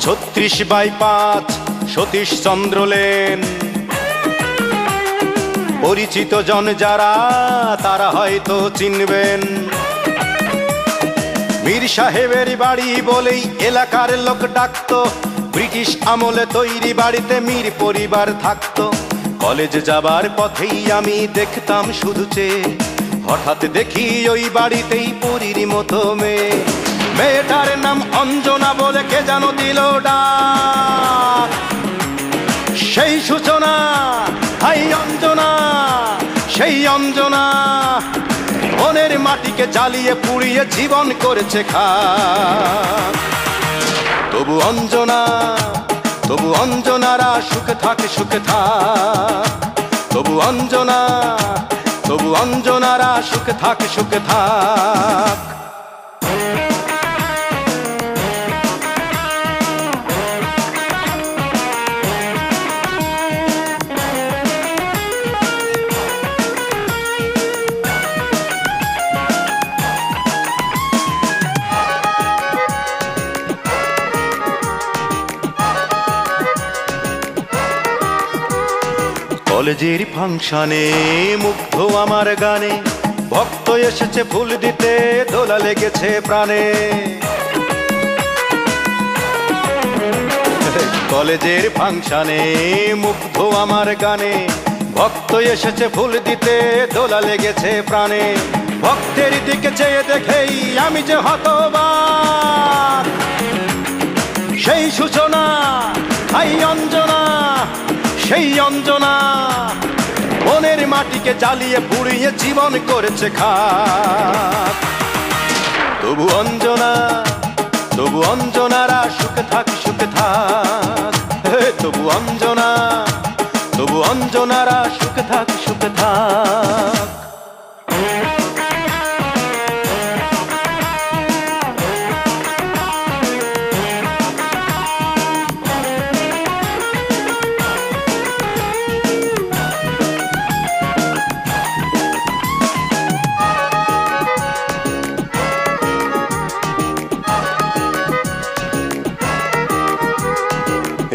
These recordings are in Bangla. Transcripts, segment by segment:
36/5 সতীশ চন্দ্র লেন। পরিচিত জন যারা তারা হয়তো চিনবেন। মীর সাহেবের বাড়ি বলেই এলাকার লোক ডাকতো। ব্রিটিশ আমলে তৈরি বাড়িতে মীর পরিবার থাকতো। কলেজ যাবার পথেই আমি দেখতাম শুধু চেয়ে, হঠাৎ দেখি ওই বাড়িতেই পরীর মতো মেয়ে। মেয়েটার নাম অঞ্জনা বলে কে যেন দিল ডাক। সেই সূচনা, হাই অঞ্জনা, সেই অঞ্জনা মনের মাটিকে জ্বালিয়ে পুড়িয়ে জীবন করেছে খাক। তবু অঞ্জনা, তবু অঞ্জনারা সুখে থাকে, সুখে থাক। তবু অঞ্জনা, তবু অঞ্জনারা সুখে থাকে, সুখে থাক। কলেজের ফাংশনে মুগ্ধ আমার গানে, ভক্ত এসেছে ফুল দিতে, দোলা লেগেছে প্রাণে। কলেজের ফাংশনে মুগ্ধ আমার গানে, ভক্ত এসেছে ফুল দিতে, দোলা লেগেছে প্রাণে। ভক্তের দিকে চেয়ে দেখেই আমি যে হতবাক। সেই সূচনা, হাই অঞ্জনা, সেই অঞ্জনা মনের মাটিকে জ্বালিয়ে পুড়িয়ে জীবন করেছে খাক। তবু অঞ্জনা, তবু অঞ্জনারা সুখে থাক, সুখে থাক। তবু অঞ্জনা, তবু অঞ্জনারা সুখে থাক, সুখে থাক।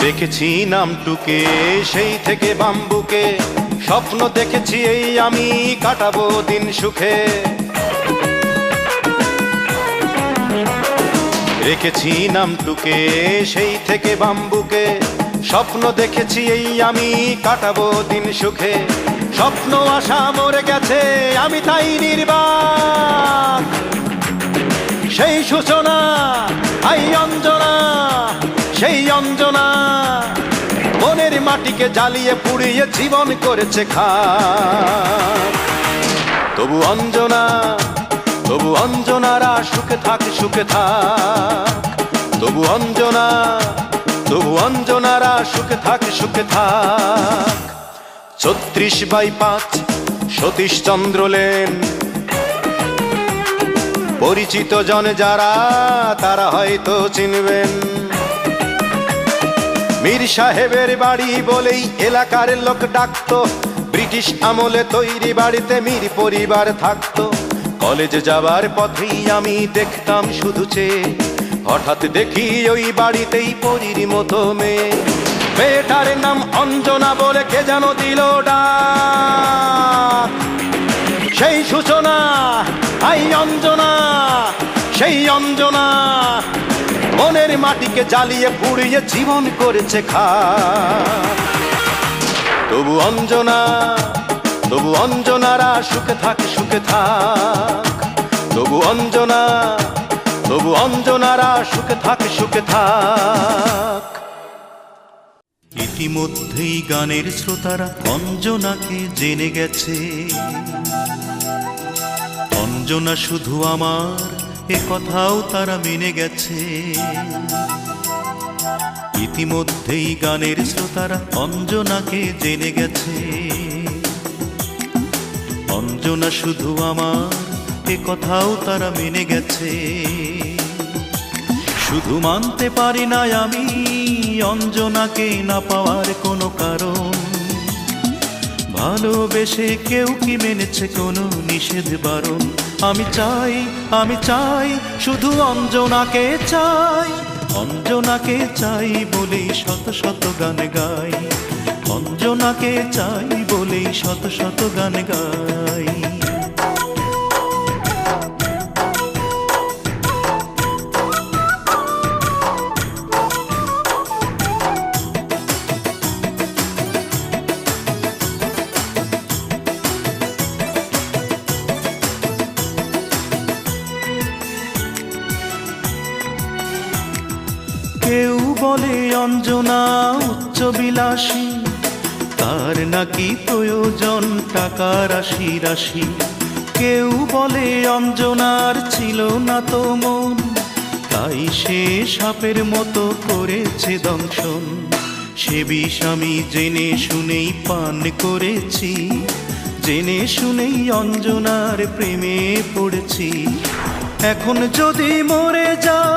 রেখেছি নামটুকে সেই থেকে বাম্বুকে, স্বপ্ন দেখেছি এই আমি কাটাবো দিন সুখে। রেখেছি নামটুকে সেই থেকে বাম্বুকে, স্বপ্ন দেখেছি এই আমি কাটাবো দিন সুখে। স্বপ্ন আশা মরে গেছে আমি তাই নির্বাক। সেই সূচনা, হাই অঞ্জনা, সেই অঞ্জনা মনের মাটিকে জ্বালিয়ে পুড়িয়ে জীবন করেছে খাক। তবু অঞ্জনা, তবু অঞ্জনারা সুখে থাক, সুখে থাক। তবু অঞ্জনা, তবু অঞ্জনারা সুখে থাক, সুখে থাক। 36/5 সতীশ চন্দ্র লেন। পরিচিত জন যারা তারা হয়তো চিনবেন। মীর সাহেবের বাড়ি বলেই এলাকার লোক ডাকতো। ব্রিটিশ আমলে তৈরি বাড়িতে মীর পরিবার থাকতো। কলেজ যাবার পথেই আমি দেখতাম শুধু চেয়ে, হঠাৎ দেখি ওই বাড়িতেই পরীর মতো মেয়ে। মেয়েটার নাম অঞ্জনা বলে কে যেন দিল ডাক। সেই সূচনা, হাই অঞ্জনা, সেই অঞ্জনা মনের মাটিকে জ্বালিয়ে পুড়িয়ে জীবন করেছে খাক। তবু অঞ্জনা, তবু অঞ্জনারা সুখে থাক, সুখে থাক। তবু অঞ্জনা, তবু অঞ্জনারা সুখে থাক, সুখে থাক। ইতিমধ্যেই গানের শ্রোতারা অঞ্জনাকে জেনে গেছে। অঞ্জনা শুধু আমার, এ কথাও তারা মেনে গেছে। ইতিমধ্যেই গানের শ্রোতারা অঞ্জনাকে জেনে গেছে। অঞ্জনা শুধু আমার, এ কথাও তারা মেনে গেছে। শুধু মানতে পারি না আমি অঞ্জনাকে না পাওয়ার কোনো কারণ। ভালোবেসে কেউ কি মেনেছে কোনো নিষেধ বারণ? আমি চাই, আমি চাই, শুধু অঞ্জনাকে চাই। অঞ্জনাকে চাই বলেই শত শত গান গাই, অঞ্জনাকে চাই বলেই শত শত গান গাই। কেউ বলে অঞ্জনা উচ্চবিলাসী, তার নাকি প্রয়োজন টাকা রাশি রাশি। কেউ বলে অঞ্জনার ছিল না তো মন, তাই সে সাপের মতো করেছে দংশন। সে বিষ আমি জেনে শুনেই পান করেছি, জেনে শুনেই অঞ্জনার প্রেমে পড়েছি। এখন যদি মরে যাই,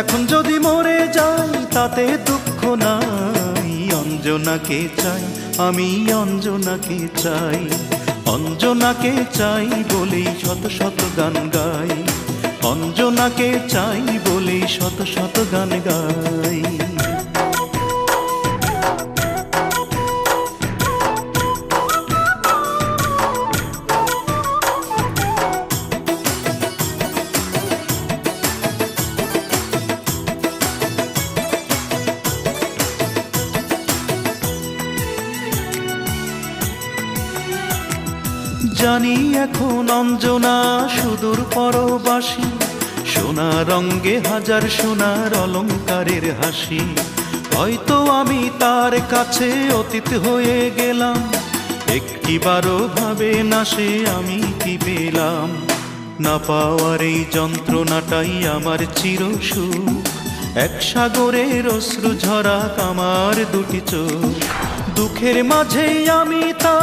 এখন যদি মরে যাই তাতে দুঃখ নাই। অঞ্জনাকে চাই, আমি অঞ্জনাকে চাই, অঞ্জনাকে চাই বলেই শত শত গান গাই, অঞ্জনাকে চাই বলেই শত শত গান গাই। জানি এখন অঞ্জনা সুদূর পরবাসী, সোনা রঙ্গে হাজার সোনার অলংকারের হাসি। হয়তো আমি তার কাছে অতীত হয়ে গেলাম, একটিবারও ভাবে না সে আমি কি পেলাম। না পাওয়ার এই যন্ত্রণাটাই আমার চিরসুখ, এক সাগরের অশ্রু ঝরা আমার দুটি চোখ। দুঃখের মাঝেই আমি তাই,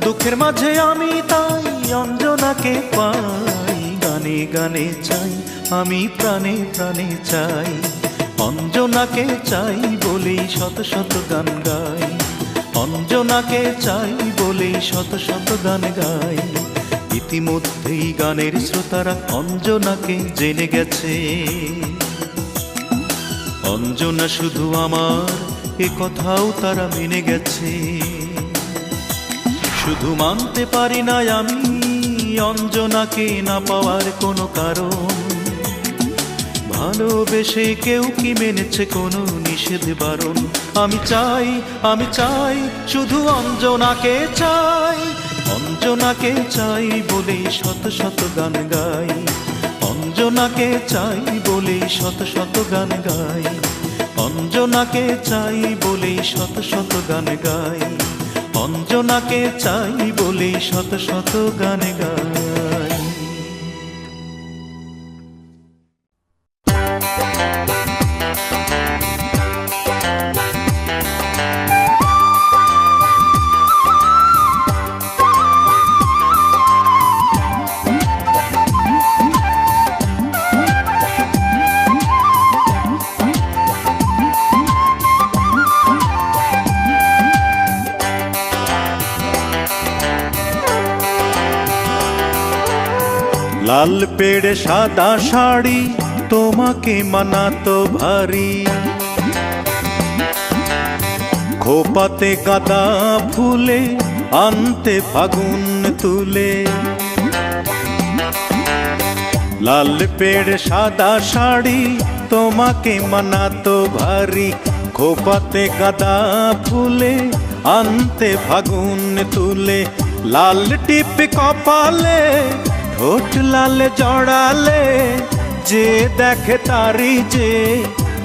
দুঃখের মাঝে আমি তাই অঞ্জনাকে পাই। গানে গানে চাই, আমি প্রাণে প্রাণে চাই, অঞ্জনাকে চাই বলেই শত শত গান গাই, অঞ্জনাকে চাই বলেই শত শত গান গাই। ইতিমধ্যেই গানের শ্রোতারা অঞ্জনাকে জেনে গেছে, অঞ্জনা শুধু আমার এ কথাও তারা মেনে গেছে। শুধু মানতে পারি না আমি অঞ্জনাকে না পাওয়ার কোনো কারণ, ভালোবেসে কেউ কি মেনেছে কোনো নিষেধ বারণ। আমি চাই, আমি চাই শুধু অঞ্জনাকে চাই, অঞ্জনাকে চাই বলেই শত শত গান গাই, অঞ্জনাকে চাই বলেই শত শত গান গাই, অঞ্জনাকে চাই বলেই শত শত গান গাই, অঞ্জনাকে চাই বলেই শত শত গান গাই। লাল পেড়ে সাদা শাড়ি তোমাকে মানাতো ভারী, খোপাতে গাঁদা ফুলে আনতে ফাগুন তুলে। লাল পেড়ে সাদা শাড়ি তোমাকে মানাতো ভারী, খোপাতে গাঁদা ফুলে আনতে ফাগুন তুলে। লাল টিপ কপালে ঠোঁট লাল জড়ালে, যে দেখে তারি যে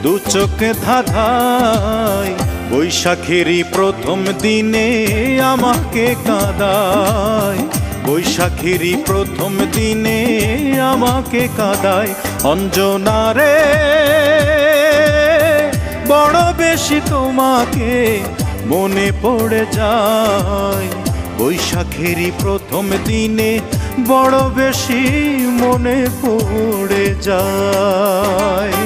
দু চোখ ধাঁধায়। বৈশাখেরই প্রথম দিনে আমাকে কাঁদায়, বৈশাখেরই প্রথম দিনে আমাকে কাঁদায়। অঞ্জনা রে বড় বেশি তোমাকে মনে পড়ে যায়, বৈশাখেরই প্রথম দিনে বড় বেশি মনে পড়ে যায়।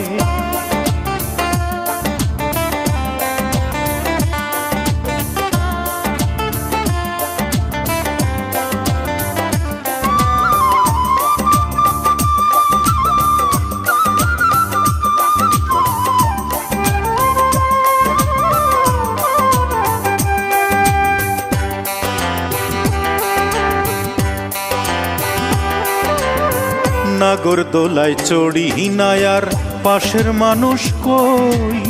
নাগরদোলায় চড়ি নায়ার পাশের মানুষ কই,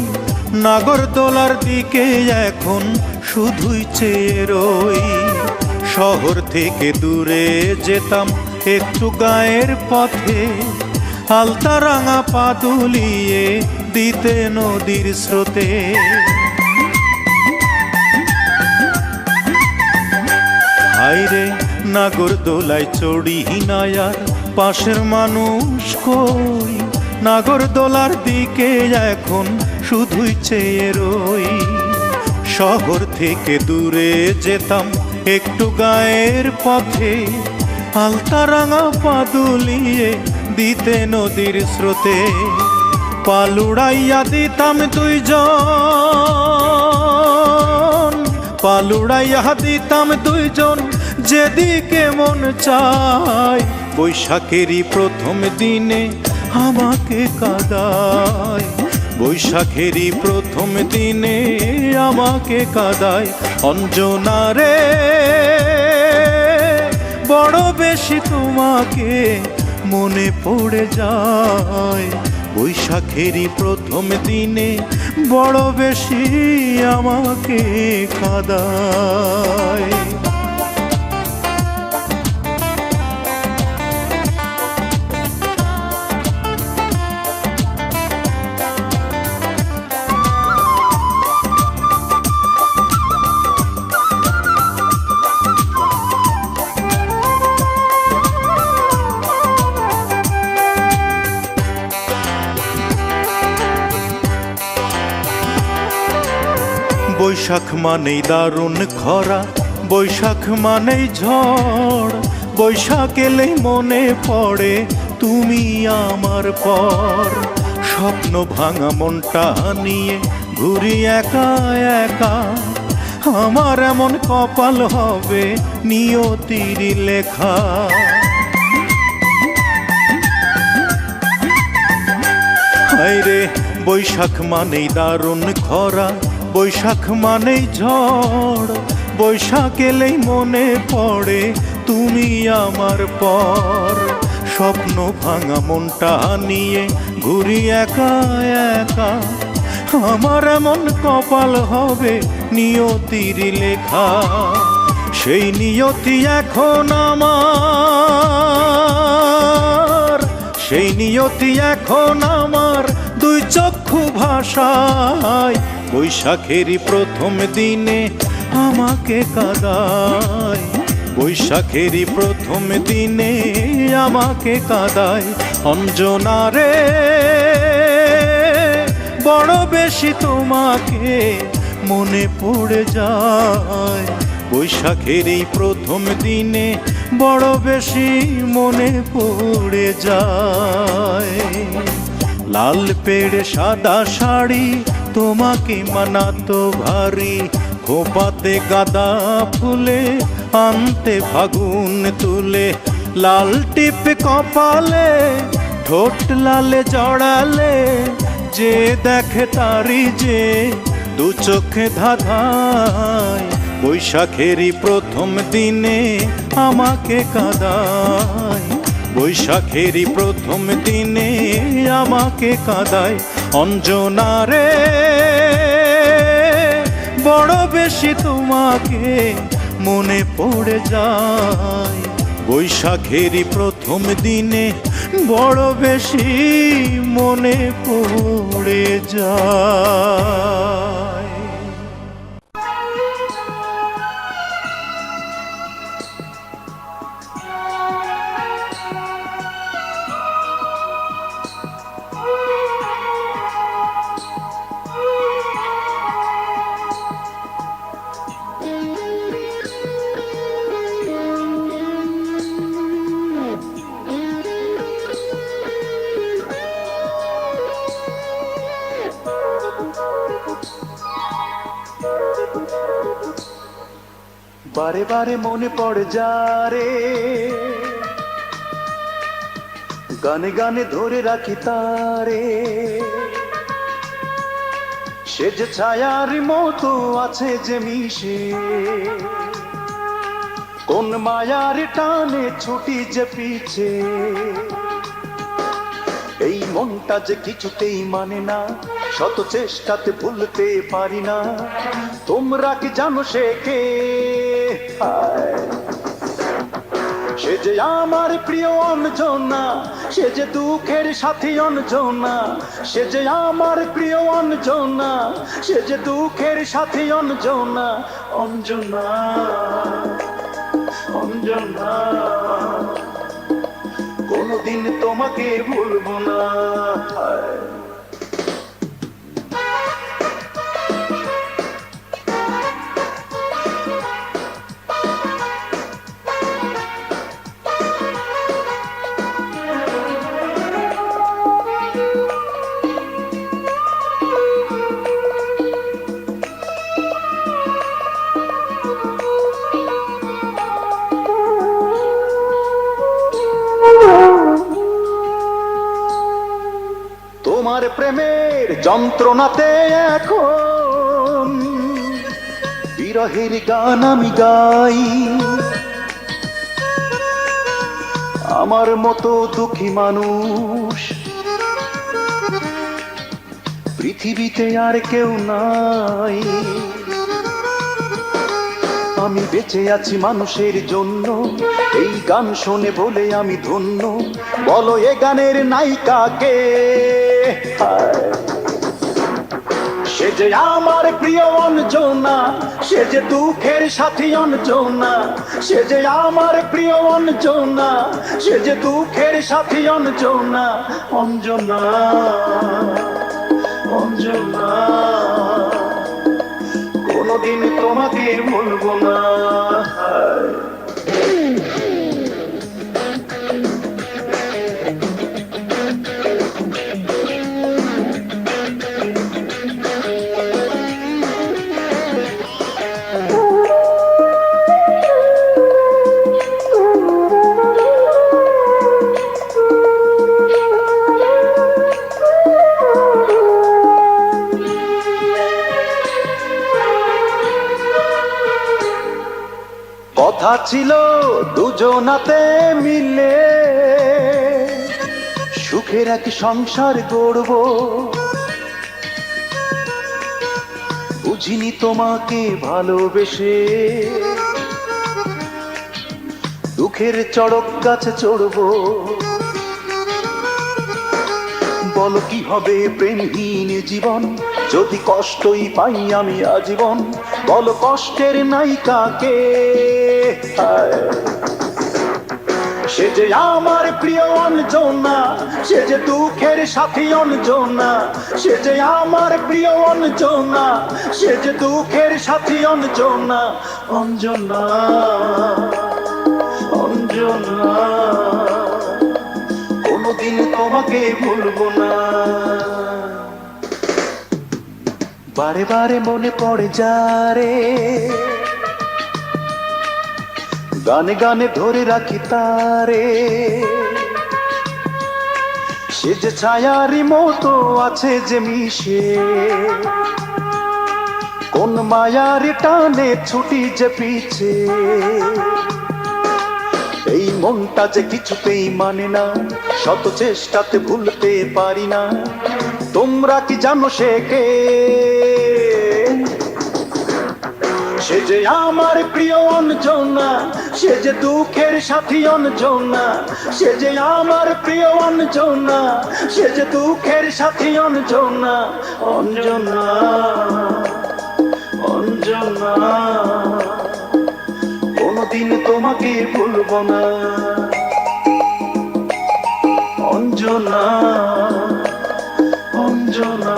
নাগরদোলার দিকে এখন শুধুই চেয়ে রই। শহর থেকে দূরে যেতাম একটু গায়ের পথে, আলতা রাঙা পা দুলিয়ে দিতে নদীর স্রোতে। হায়রে নাগরদোলায় চড়ি নায়ার পাশের মানুষ কই, নাগরদোলার দিকে এখন শুধুই চেয়ে রই। শহর থেকে দূরে যেতাম একটু গায়ের পথে, আলতা রাঙা পা দুলিয়ে দিতে নদীর স্রোতে। পালুড়াইয়া দিতাম দুইজন, পালুড়াইয়া দিতাম দুইজন যেদিকে মন চায়। বৈশাখেরই প্রথম দিনে আমাকে কাঁদায়, বৈশাখেরই প্রথম দিনে আমাকে কাঁদায়। অঞ্জনা রে বড় বেশি তোমাকে মনে পড়ে যায়, বৈশাখেরই প্রথম দিনে বড় বেশি আমাকে কাঁদায়। বৈশাখ মানেই দারুণ খরা, বৈশাখ মানেই ঝড়, বৈশাখ এলেই মনে পড়ে তুমি আমার পর। স্বপ্ন ভাঙা মনটা নিয়ে ঘুরি একা একা, আমার এমন কপাল হবে নিয়তির লেখা। হায়রে বৈশাখ মানেই দারুণ খরা, বৈশাখ মানেই ঝড়, বৈশাখ এলেই মনে পড়ে তুমি আমার পর। স্বপ্ন ভাঙা মনটা নিয়ে ঘুরি একা একা, আমার এমন কপাল হবে নিয়তির লেখা। সেই নিয়তি এখন আমার, সেই নিয়তি এখন আমার দুই চক্ষু ভাষায়। বৈশাখেরই প্রথম দিনে আমাকে কাঁদায়, বৈশাখেরই প্রথম দিনে আমাকে কাঁদায়। অঞ্জনা রে বড় বেশি তোমাকে মনে পড়ে যায়, বৈশাখেরই প্রথম দিনে বড় বেশি মনে পড়ে যায়। লাল পেড়ে সাদা শাড়ি তোমাকে মানাতো ভারী, খোপাতে গাঁদা ফুলে আনতে ফাগুন তুলে। লাল টিপ কপালে ঠোঁট লালে জড়ালে, যে দেখে তারি যে দু চোখে ধাঁধায়। বৈশাখেরই প্রথম দিনে আমাকে কাঁদায়, বৈশাখেরই প্রথম দিনে আমাকে কাঁদায়। অঞ্জনা রে বড় বেশি তোমাকে মনে পড়ে যায়, বৈশাখেরই প্রথম দিনে বড় বেশি মনে পড়ে যায়। বারে বারে মনে পড়ে যারে, গানে গানে ধরে রাখি তারে। সে যে ছায়ার মতো আছে যে মিশে, কোন মায়ার টানে ছুটি যে পিছে। এই মনটা যে কিছুতেই মানে না, শত চেষ্টাতে ভুলতে পারি না। তোমরা কি জানো সে কে? হায়, সে যে আমার প্রিয় অঞ্জনা, সে যে দুঃখের সাথী অঞ্জনা। সে যে আমার প্রিয় অঞ্জনা, সে যে দুঃখের সাথী অঞ্জনা। অঞ্জনা, অঞ্জনা, কোনদিন তোমাকে ভুলবো না। হায়, তোমার প্রেমের যন্ত্রণাতে এখন বিরহের গান আমি গাই। আমার মতো দুঃখী মানুষ পৃথিবীতে আর কেউ নাই। আমি বেঁচে আছি মানুষের জন্য, এই গান শোনে বলে আমি ধন্য। বলো এ গানের নায়িকা কে? হায়, সে যে আমার প্রিয় অঞ্জনা, সে যে দুঃখের সাথী অঞ্জনা। সে যে আমার প্রিয় অঞ্জনা, সে যে দুঃখের সাথী অঞ্জনা। অঞ্জনা, অঞ্জনা, কোনদিন তোমাকে ভুলবো না। হায়, কথা ছিল দুজনাতে মিলে সুখের এক সংসার গড়ব। বুঝিনি তোমাকে ভালোবেসে দুঃখের চড়ক গাছে চড়ব। বলো কি হবে প্রেমহীন জীবন, যদি কষ্টই পাই আমি আজীবন। বলো কষ্টের নায়িকা কে? হায়, সে যে আমার প্রিয় অঞ্জনা, সে যে দুঃখের সাথী অঞ্জনা। সে যে আমার প্রিয় অঞ্জনা, সে যে দুঃখের সাথী অঞ্জনা। অঞ্জনা, অঞ্জনা, কোনদিন তোমাকে ভুলবো না। বারে বারে মনে পড়ে যারে, গানে গানে ধরে রাখি তারে। সে যে ছায়ারি মতো আছে যে মিশে, কোন মায়ার টানে ছুটি যে পিছে। এই মনটা যে কিছুতেই মানে না, শত চেষ্টাতে ভুলতে পারি না। তোমরা কি জানো সে কে? সে যে আমার প্রিয় অঞ্জনা, সে যে দুঃখের সাথী অঞ্জনা। সে যে আমার প্রিয় অঞ্জনা, সে যে দুঃখের সাথী অঞ্জনা। অঞ্জনা, অঞ্জনা, কোনদিন তোমাকে ভুলবো না। অঞ্জনা, অঞ্জনা,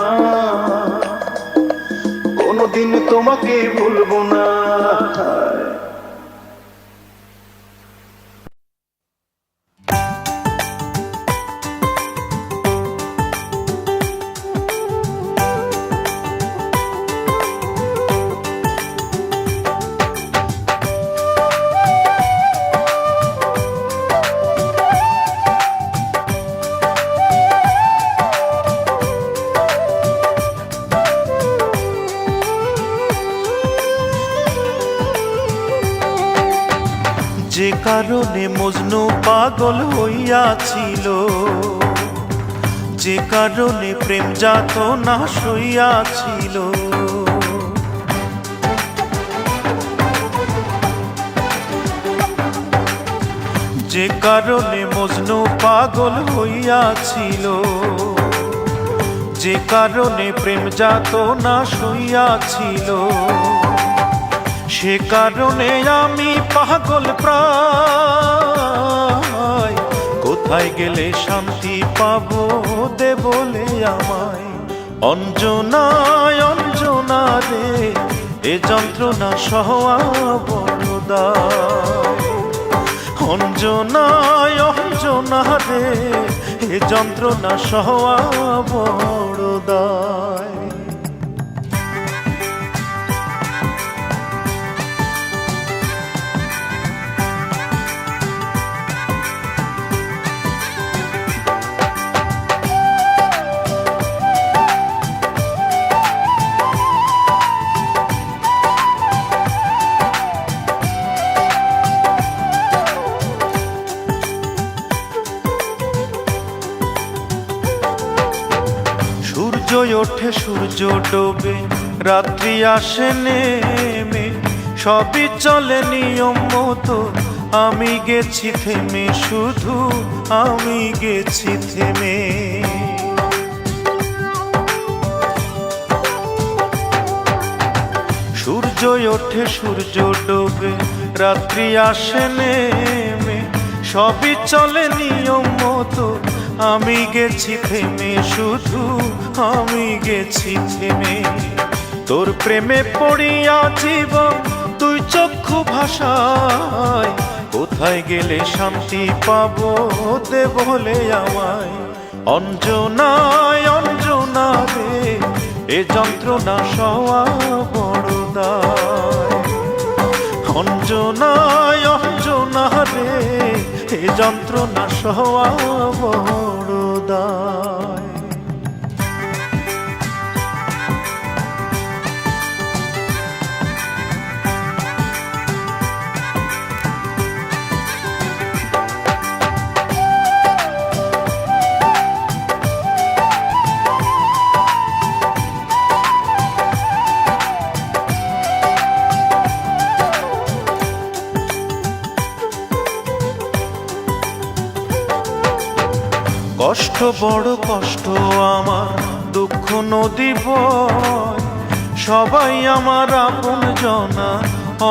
কোনদিন তোমাকে ভুলবো না। যে কারণে মজনু পাগল হইয়াছিল, যে কারণে প্রেম যাতনা সইয়াছিল, যে কারণে মজনু পাগল হইয়াছিল, যে কারণে প্রেম যাতনা সইয়াছিল, সে কারণে আমি পাগল প্রায়। কোথায় গেলে শান্তি পাবো দে বলে আমায়। অঞ্জনায় অঞ্জনা রে, এ যন্ত্রণা সহা বড় দায়। অঞ্জনায় অঞ্জনা রে, এ যন্ত্রণা সহা বড় দায়। সূর্য ওঠে সূর্য ডোবে, রাত্রি আসে নেমে, সবই চলে নিয়ম মতো, আমি গেছি থেমে, শুধু আমি গেছি থেমে। সূর্য ওঠে সূর্য ডোবে, রাত্রি আসে নেমে, সবই চলে নিয়ম মতো, আমি গেছি থেমে, শুধু আমি গেছি থেমে। তোর প্রেমে পড়িয়া জীবন তুই চক্ষু ভাষায়, কোথায় গেলে শান্তি পাবো দে বলে আমায়। অঞ্জনায় অঞ্জনা রে, এ যন্ত্রণা সওয়া বড় দায়। অঞ্জনায় অঞ্জনা রে, এ যন্ত্রণা সওয়া বড় দায়। কষ্ট বড় কষ্ট আমার, দুঃখ নদী বয়, সবাই আমার আপন জনা,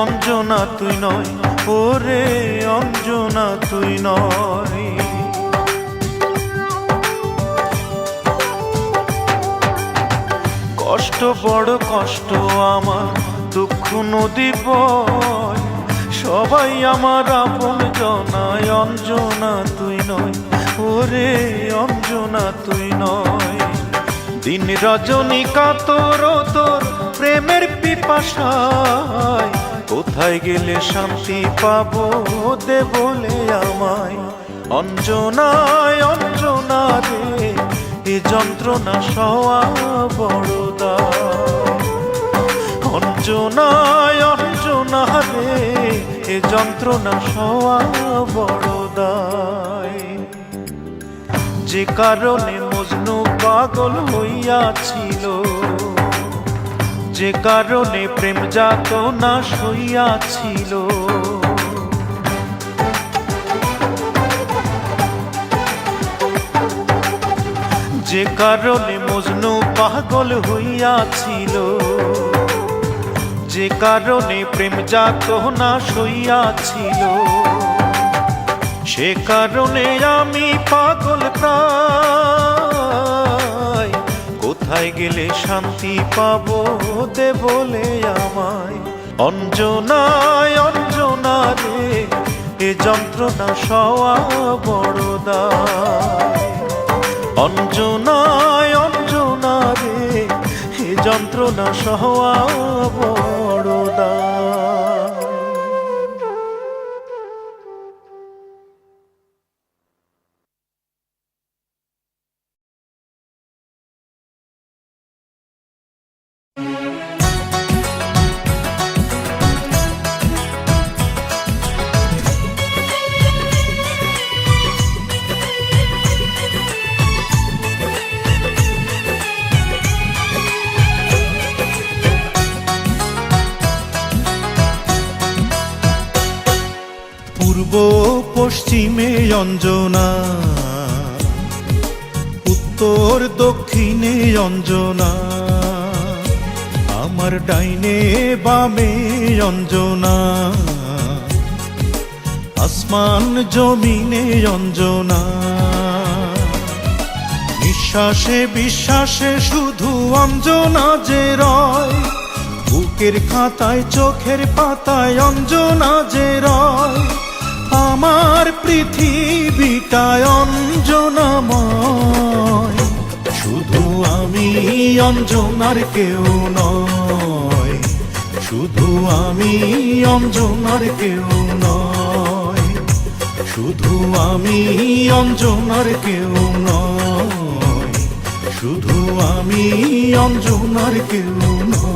অঞ্জনা তুই নয়, ওরে অঞ্জনা তুই নয়। কষ্ট বড় কষ্ট আমার, দুঃখ নদী বয়, সবাই আমার আপন জনা, অঞ্জনা তুই নয়, ওরে অঞ্জনা তুই নয়। দিন রজনী কাতর তোর প্রেমের পিপাসায়, কোথায় গেলে শান্তি পাবো দে বলে আমায়। অঞ্জনায় অঞ্জনা রে, এ যন্ত্রণা সওয়া বড় দায়। অঞ্জনায় অঞ্জনা রে, এ যন্ত্রণা সওয়া বড় দায়। যে কারণে মজনু পাগল হইয়াছিল, যে কারণে প্রেম যাতনা সইয়াছিল, যে কারণে মজনু পাগল হইয়াছিল, যে কারণে প্রেম যাতনা সইয়াছিল, সে কারণে আমি পাগল প্রায়। কোথায় গেলে শান্তি পাবো দে বলে আমায়। অঞ্জনায় অঞ্জনা রে, এ যন্ত্রণা সওয়া বড় দায়। অঞ্জনায় অঞ্জনা রে, এ যন্ত্রণা সওয়া বড় দায়। পূর্ব পশ্চিমে অঞ্জনা, উত্তর দক্ষিণে অঞ্জনা, আমার ডাইনে বামে অঞ্জনা, আসমান জমিনে অঞ্জনা। নিঃশ্বাসে বিশ্বাসে শুধু অঞ্জনা যে রয়, বুকের খাতায় চোখের পাতায় অঞ্জনা যে রয়, আমার পৃথিবীটায় অঞ্জনাময়। শুধু আমি অঞ্জনার কেউ নয়, শুধু আমি অঞ্জনার কেউ নয়, শুধু আমি অঞ্জনার কেউ নয়, শুধু আমি অঞ্জনার কেউ নয়।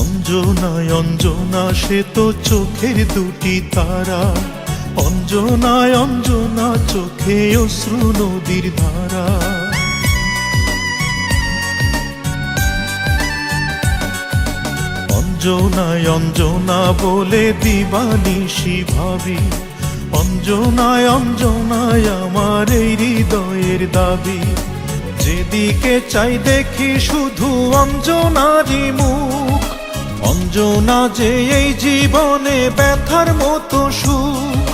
অঞ্জনায় অঞ্জনা সে তো চোখের দুটি তারা, অঞ্জনায় অঞ্জনা চোখে অশ্রু নদীর ধারা। অঞ্জনায় অঞ্জনা বলে দিবানিশি ভাবি, অঞ্জনায় অঞ্জনায় আমার এই হৃদয়ের দাবি। যেদিকে চাই দেখি শুধু অঞ্জনারই মুখ, অঞ্জনা যে এই জীবনে ব্যথার মতো সুখ।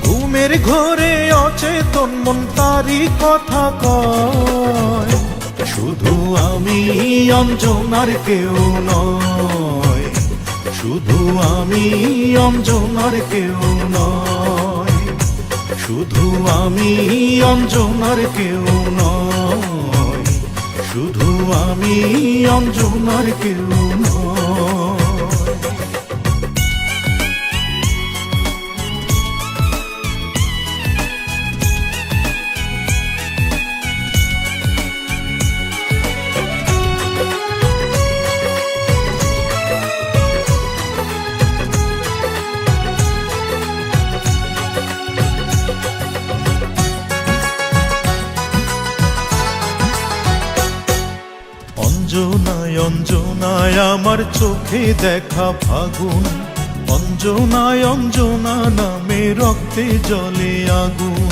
ঘুমের ঘোরে অচেতন মন তারই কথা কয়, শুধু আমি অঞ্জনার কেউ নয়, শুধু আমি অঞ্জনার কেউ নয়, শুধু আমি অঞ্জনার কেউ নয়, শুধু আমি অঞ্জনার কেউ নয়। অঞ্জনায় অঞ্জনায় আমার চোখে দেখা ফাগুন, অঞ্জনায় অঞ্জনা নামে রক্তে জলে আগুন।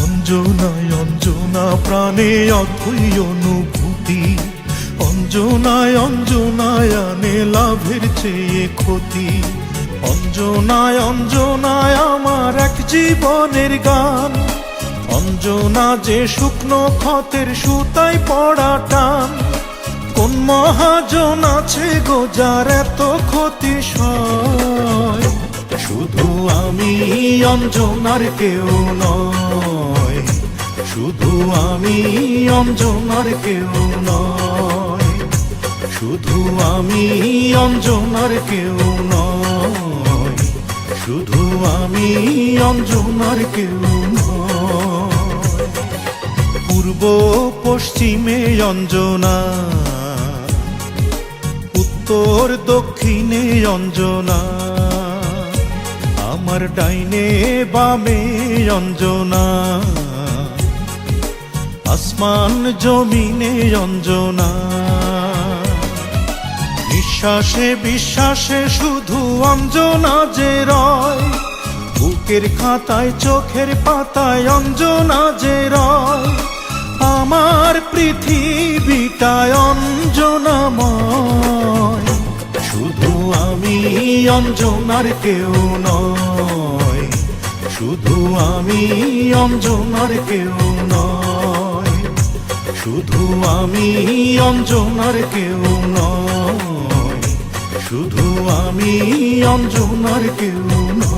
অঞ্জনায় অঞ্জনা প্রাণে অথই অনুভূতি, অঞ্জনায় অঞ্জনায় আনে লাভের চেয়ে ক্ষতি। অঞ্জনায় অঞ্জনায় আমার এক জীবনের গান, অঞ্জনা যে শুকনো ক্ষতের সুতায় পড়া টান। কোন মহাজন আছে গো যার এত ক্ষতি সয়, শুধু আমি অঞ্জনার কেউ নয়, শুধু আমি অঞ্জনার কেউ নয়, শুধু আমি অঞ্জনার কেউ নয়, শুধু আমি অঞ্জনার কেউ নয়। পূর্ব পশ্চিমে অঞ্জনা, উত্তর দক্ষিণে অঞ্জনা, আমার ডাইনে বামে অঞ্জনা, আসমান জমিনে অঞ্জনা। নিঃশ্বাসে বিশ্বাসে শুধু অঞ্জনা যে রয়, বুকের খাতায় চোখের পাতায় অঞ্জনা যে রয়, আমার পৃথিবীটায় অঞ্জনাময়। শুধু আমি অঞ্জনার কেউ নয়, শুধু আমি অঞ্জনার কেউ নয়, শুধু আমি অঞ্জনার কেউ নয়, শুধু আমি অঞ্জনার কেউ নয়।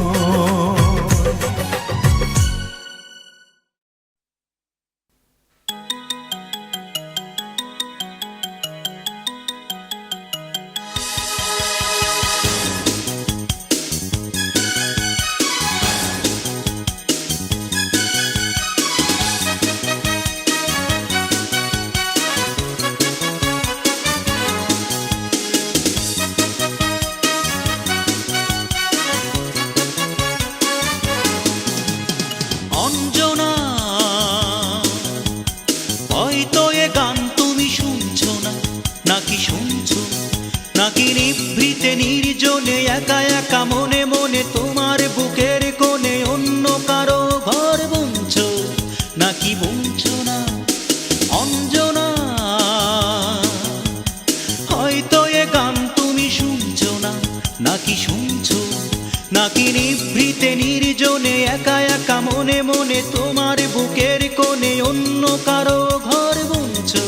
নাকি নিভৃতে নির্জনে একা একা মনে মনে তোমার বুকের কোণে অন্য কারো ঘর বুনছো,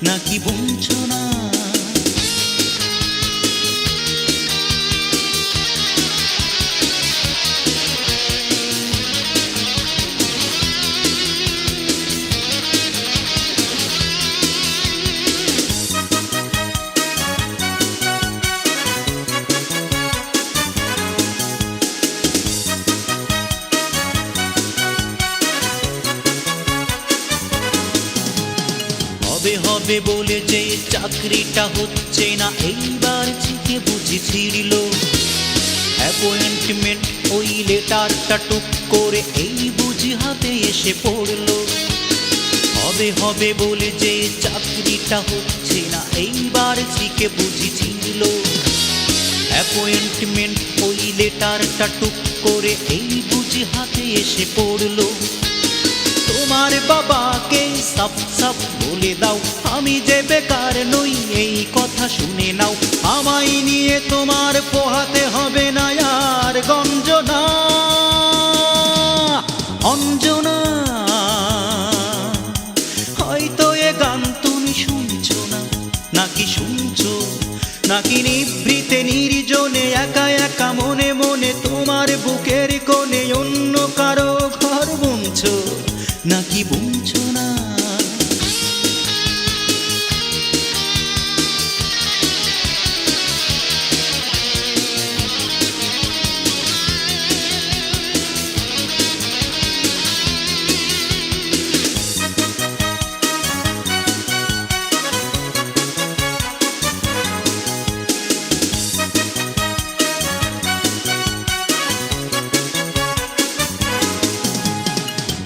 নাকি বুনছো না? হবে হবে বলে যে চাকরিটা হচ্ছে না, এইবার থেকে বুঝি ছিড়ল অ্যাপয়েন্টমেন্ট। ওই লেটারটা টুক করে এই বুঝি হাতে এসে পড়লো। হবে হবে বলে যে চাকরিটা হচ্ছে না, এইবার থেকে বুঝি ছিড়ল অ্যাপয়েন্টমেন্ট। ওই লেটারটা টুক করে এই বুঝি হাতে এসে পড়লো। তোমার বাবাকে সাফ সাফ বলে দাও আমি যে বেকার নই, এই কথা শুনে নাও। আমায় নিয়ে তোমার পোহাতে হবে না আর গঞ্জনা অঞ্জনা। হয়তো এ গান তুমি শুনছো না, নাকি শুনছো? নাকি নিভৃতে নির্জনে একা একা মনে মনে তোমার বুকের কোণে অন্য কারো ঘর বুনছো, নাকি বুনছো না?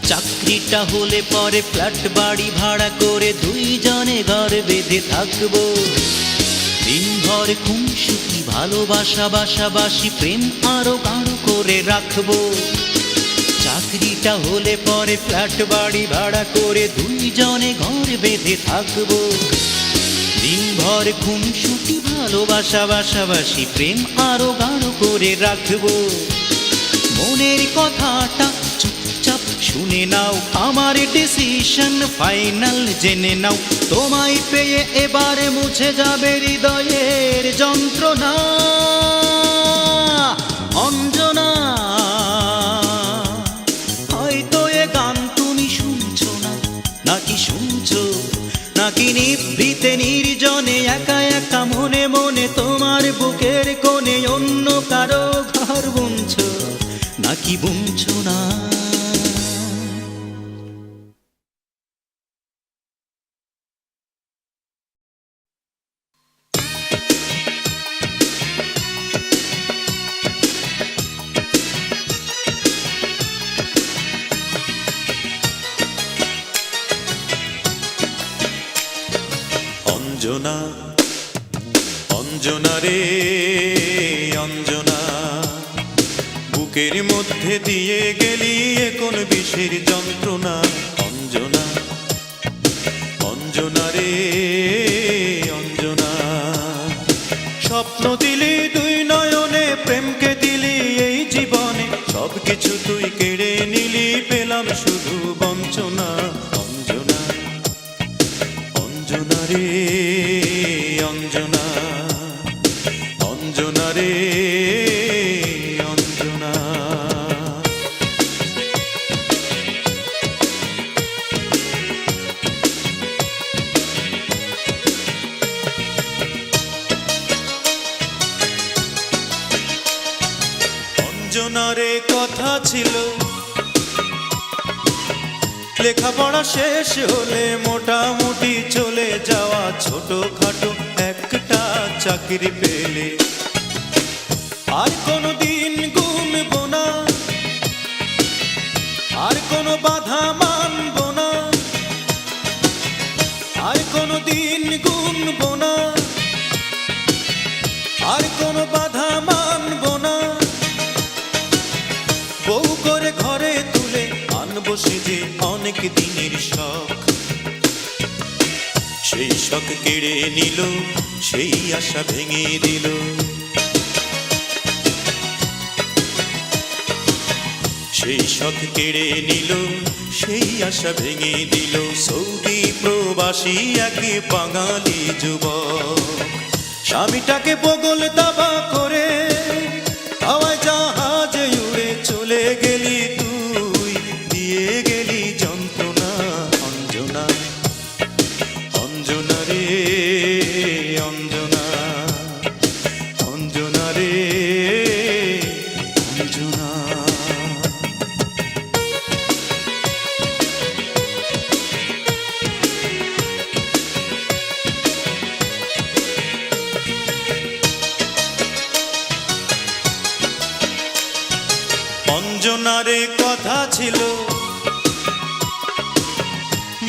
চাকরিটা হলে পরে ফ্ল্যাট বাড়ি ভাড়া করে দুইজনে ঘর বেঁধে থাকবো। দিনভর খুনসুটি ভালোবাসা বাসাবাসি প্রেম আরো গাঢ় করে রাখবো। চাকরিটা হলে পরে ফ্ল্যাট বাড়ি ভাড়া করে দুইজনে ঘর বেঁধে থাকবো। দিনভর খুনসুটি ভালোবাসা বাসাবাসি প্রেম আরো গাঢ় করে রাখবো। মনের কথাটা চুপচাপ শুনে নাও, আমার ডিসিশন ফাইনাল জেনে নাও। তোমায় পেয়ে এবারে মুছে যাবে হৃদয়ের যন্ত্রণা অঞ্জনা। হয়তো এ গান তুমি শুনছো না, নাকি শুনছো? নাকি নিভৃতে নির্জনে একা একা মনে মনে তোমার বুকের কোণে অন্য কারো ঘর বুনছো, নাকি বুনছো না? অঞ্জনা অঞ্জনা রে অঞ্জনা, বুকের মধ্যে দিয়ে গেলি এ কোন বিষের যন্ত্রণা। অঞ্জনা অঞ্জনা রে অঞ্জনা, স্বপ্ন দিলি দুই নয়নে, প্রেমকে দিলি এই জীবনে, সবকিছু তুই কেড়ে নিলি, পেলাম শুধু বঞ্চনা। অঞ্জনা অঞ্জনা রে অঞ্জনা, অঞ্জনা রে অঞ্জনা। অঞ্জনারে কথা ছিল লেখাপড়া শেষ হলে মোটামুটি চলে যাওয়া, ছোটখাটো একটা চাকরি পেলে আর কোনো দিন গুনব না, আর কোনো বাধা মানব না, আর কোনো দিন গুনব না, আর কোনো বাধা মানব না। বউ করে ঘরে তুলে আনবো সেজে অনেক দিনের শখ, সেই শখ কেড়ে নিল, সেই আশা ভেঙে দিল। সেই শখ কেড়ে নিল, সেই আশা ভেঙে দিল সৌদি প্রবাসী এক বাঙালি যুবক। স্বামীটাকে বগল দাবা করে হাওয়ায় জাহাজে উড়ে চলে গেলি তুই, দিয়ে গেলি যন্ত্রণা অঞ্জনা, অঞ্জনা রে অঞ্জনা, অঞ্জনা রে অঞ্জনা। অঞ্জনারে কথা ছিল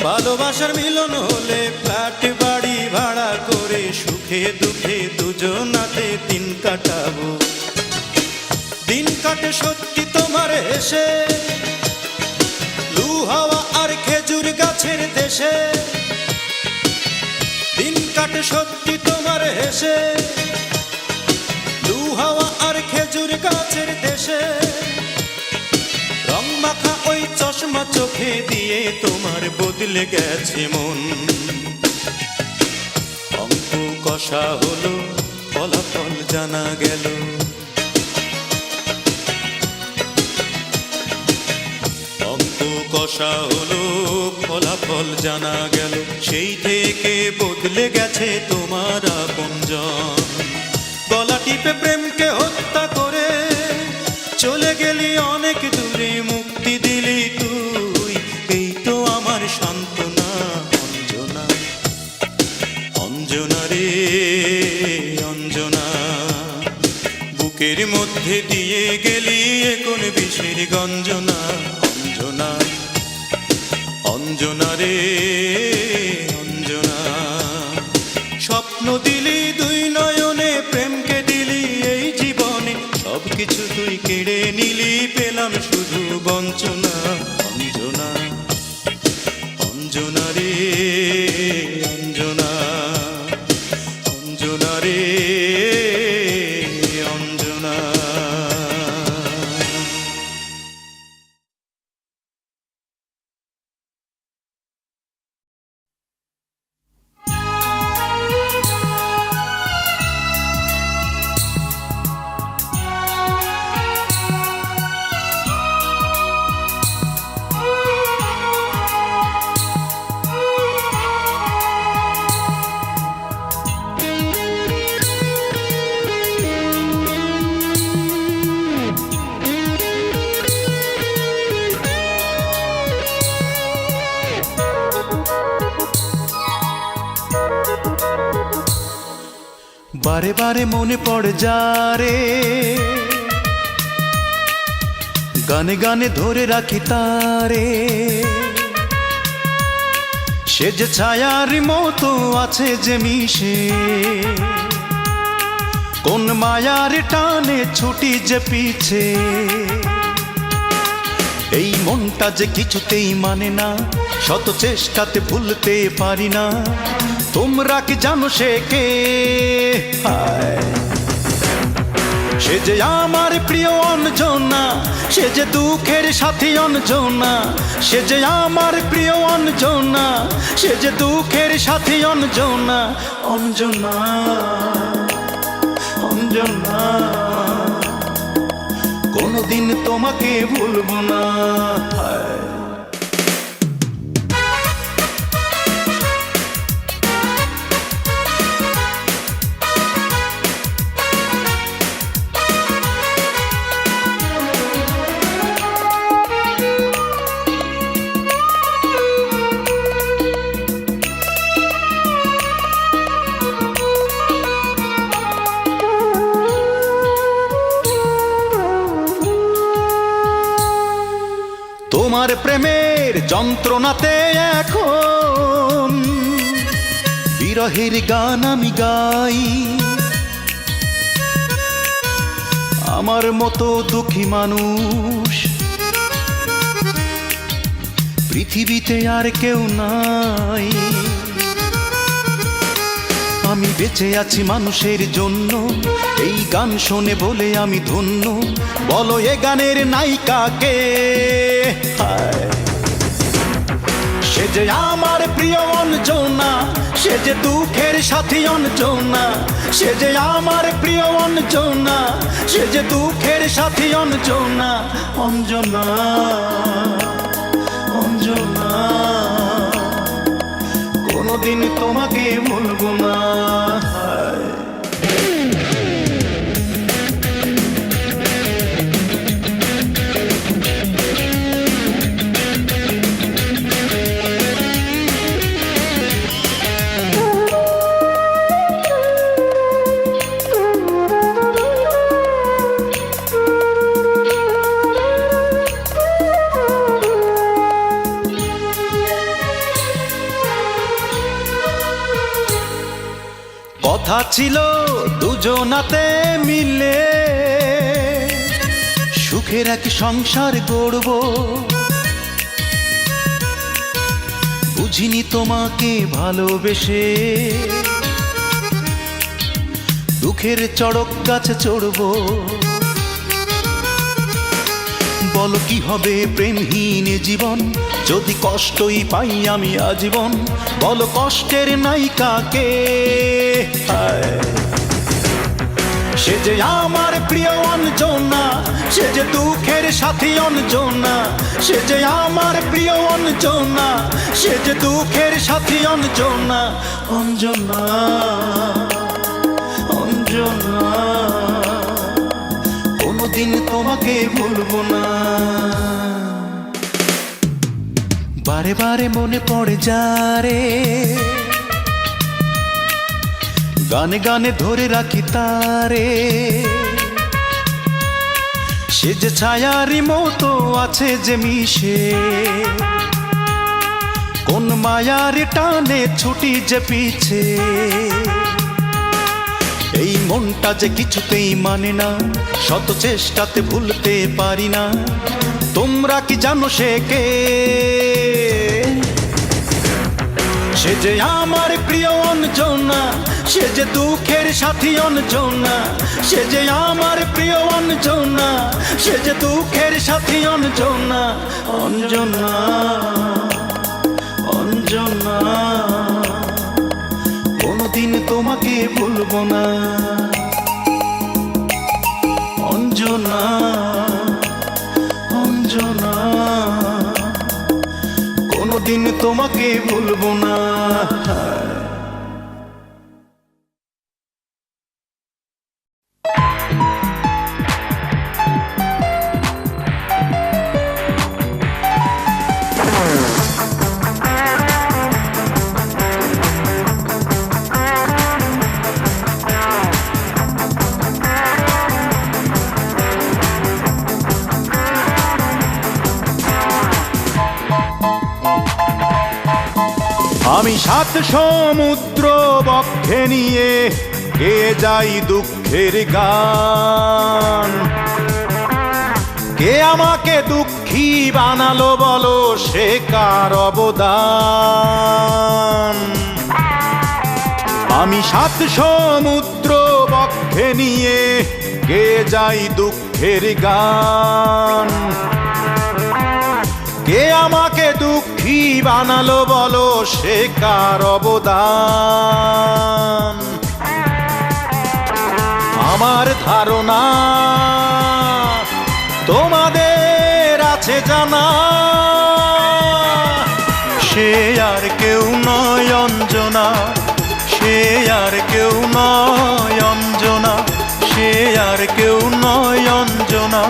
ভালোবাসার মিলন হলে ফ্ল্যাট বাড়ি ভাড়া করে সুখে দুঃখে দুজনাতে দিন কাটাবো। দিন কাটে সত্যি তোমার এসে লু হাওয়া আর খেজুর গাছের দেশে, দিন কাটে সত্যি তোমার এসে লু হাওয়া আর খেজুর গাছের দেশে। রং মাখা ওই চশমা চোখে দিয়ে তোমার বদলে গেছে মন। অঙ্ক কষা হলো ফলাফল জানা গেল, অঙ্ক কষা হলো ফলাফল জানা গেল। সেই থেকে বদলে গেছে তোমার আপনজন। গলা টিপে প্রেমকে হত্যা করে চলে গেলি অনেক দূরে, মুক্তি দিলি তুই, এই তো আমার সান্ত্বনা অঞ্জনা, অঞ্জনা রে অঞ্জনা। বুকের মধ্যে দিয়ে গেলি কোন বিষের গঞ্জনা অঞ্জনা, অঞ্জনা রে অঞ্জনা। স্বপ্ন দিলি দুই নয়নে, প্রেমকে দিলি এই জীবনে, সবকিছু তুই কেড়ে নিলি, পেলাম শুধু বঞ্চনা অঞ্জনা, অঞ্জনা রে অঞ্জনা, অঞ্জনা রে অঞ্জনা। বারে বারে মনে পড়ে যারে, গানে গানে ধরে রাখি তারে। সে যে ছায়ার মতো আছে যে মিশে, কোন মায়ার টানে ছুটি যে পিছে। এই মনটা যে কিছুতেই মানে না, শত চেষ্টাতে ভুলতে পারি না। তোমরা কি জানো সে কে? সে যে আমার প্রিয় অঞ্জনা, সে যে দুঃখের সাথী অঞ্জনা। সে যে আমার প্রিয় অঞ্জনা, সে যে দুঃখের সাথী অঞ্জনা। অঞ্জনা অঞ্জনা, কোনদিন তোমাকে ভুলব না। তোমার প্রেমের যন্ত্রণাতে এখন বিরহের গান আমি গাই। আমার মতো দুঃখী মানুষ পৃথিবীতে আর কেউ নাই। আমি বেঁচে আছি মানুষের জন্য, এই গান শোনে বলে আমি ধন্য, বলো এ গানের নায়িকাকে। হায়, সে যে আমার প্রিয় অঞ্জনা, সে যে দুঃখের সাথী অঞ্জনা, সে যে আমার প্রিয় অঞ্জনা, সে যে দুঃখের সাথী অঞ্জনা। অঞ্জনা, অঞ্জনা, কোনোদিন তোমাকে ভুলবো না। কথা ছিল দুজনাতে মিলে সুখের এক সংসার গড়ব, বুঝিনি তোমাকে ভালোবেসে দুঃখের চড়ক গাছে চড়ব। বলো কি হবে প্রেমহীন জীবন, যদি কষ্টই পাই আমি আজীবন। বলো কষ্টের নায়িকাকে। সে যে আমার প্রিয় অঞ্জনা, সে যে দুঃখের সাথী অঞ্জনা, সে যে আমার প্রিয় অঞ্জনা, সে যে দুঃখের সাথী অঞ্জনা। অঞ্জনা, অঞ্জনা, কোনোদিন তোমাকে ভুলবো না। বারে বারে মনে পড়ে যারে, গানে গানে ধরে রাখি তারে। সে যে ছায়ারি মতো আছে যে মিশে, কোন মায়ার টানে ছুটি যে পিছে। এই মনটা যে কিছুতেই মানে না, শত চেষ্টাতে ভুলতে পারি না। তোমরা কি জানো সে কে? সে যে আমার প্রিয় অঞ্জনা, সে যে দুঃখের সাথী অঞ্জনা, সে যে আমার প্রিয় অঞ্জনা, সে যে দুঃখের সাথী অঞ্জনা। অঞ্জনা, অঞ্জনা, কোনোদিন তোমাকে ভুলবো না। অঞ্জনা, অঞ্জনা, কোনোদিন তোমাকে ভুলবো না। আমি সাত সমুদ্র বক্ষে নিয়ে গেয়ে যাই দুঃখের গান। কে আমাকে দুঃখী বানালো বলো, সে কার অবদান? আমি সাত সমুদ্র বক্ষে নিয়ে গেয়ে যাই দুঃখের গান। কে আমাকে দুঃখী বানালো বলো, সে কার অবদান? আমার ধারণা তোমাদের আছে জানা, সে আর কেউ নয় অঞ্জনা, সে আর কেউ নয় অঞ্জনা, সে আর কেউ নয় অঞ্জনা,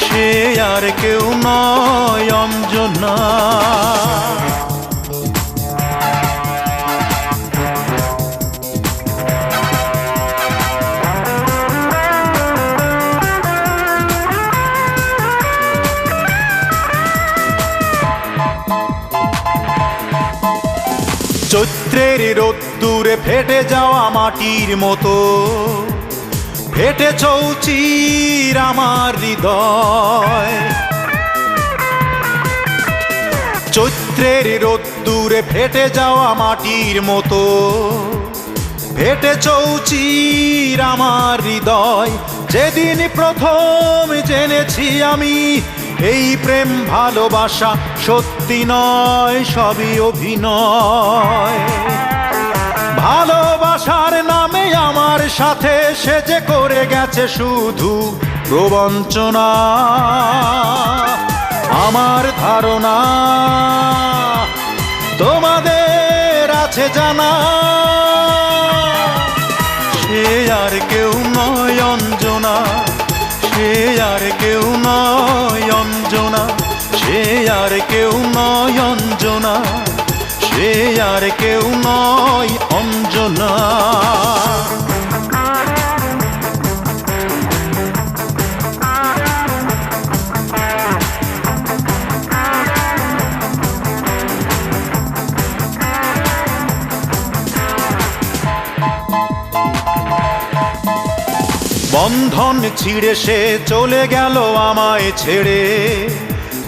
সে আর কেউ নয় অঞ্জনা। চৈত্রের রোদ্দুরে ফেটে যাওয়া মাটির মতো ফেটে চৌচির আমার হৃদয়। চৈত্রের রোদ্দুরে ফেটে যাওয়া মাটির মতো ফেটে চৌচির আমার হৃদয়, যেদিন প্রথম জেনেছি আমি এই প্রেম ভালোবাসা সত্যি নয়, সবই অভিনয়। ভালোবাসার নামে আমার সাথে সে যে করে গেছে শুধু প্রবঞ্চনা। আমার ধারণা তোমাদের আছে জানা, সে আর কেউ নয় অঞ্জনা, সে আর কেউ নয় অঞ্জনা, সে আর কেউ নয় অঞ্জনা, সে আর কেউ নয় অঞ্জনা। বন্ধন ছিঁড়ে সে চলে গেল আমায় ছেড়ে,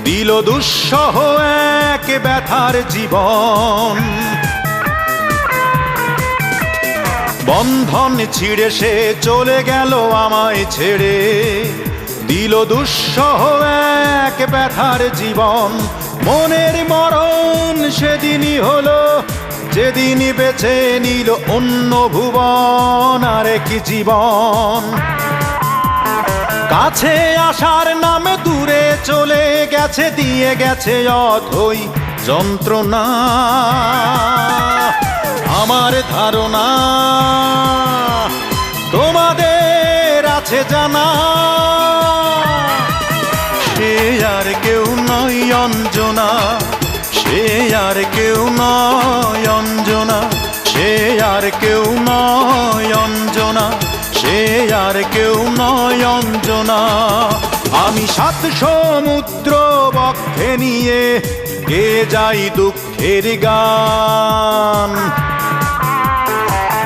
দিল দুঃসহ এক ব্যথার জীবন। বন্ধন ছিঁড়ে সে চলে গেল আমায় ছেড়ে, দিল দুঃসহ এক ব্যথার জীবন। মনের মরণ সেদিনই হলো যেদিনই বেছে নিল অন্য ভুবন আর কি জীবন। কাছে আসার নামে দূরে চলে গেছে, দিয়ে গেছে অথই যন্ত্রণা। আমার ধারণা তোমাদের আছে জানা, সে আর কেউ নয় অঞ্জনা, সে আর কেউ নয় অঞ্জনা, সে আর কেউ নয় অঞ্জনা, সে আর কেউ নয় অঞ্জনা। আমি সাত সমুদ্র বক্ষে নিয়ে গে যাই দুঃখের গান।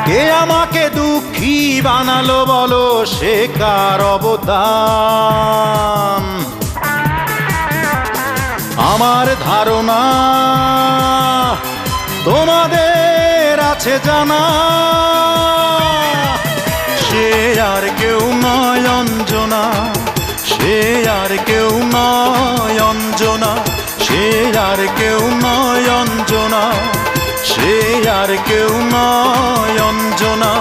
কে আমাকে দুঃখী বানালো বলো, সে কার অবদান। আমার ধারণা তোমাদের আছে জানা, সে আর কেউ নয় অঞ্জনা, সে আর কেউ নয় অঞ্জনা, সে আর কেউ নয় অঞ্জনা, সে আর কেউ নয় অঞ্জনা,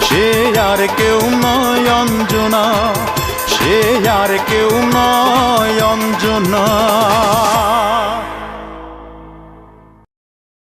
সে আর কেউ নয় অঞ্জনা, সে আর কেউ নয় অঞ্জনা।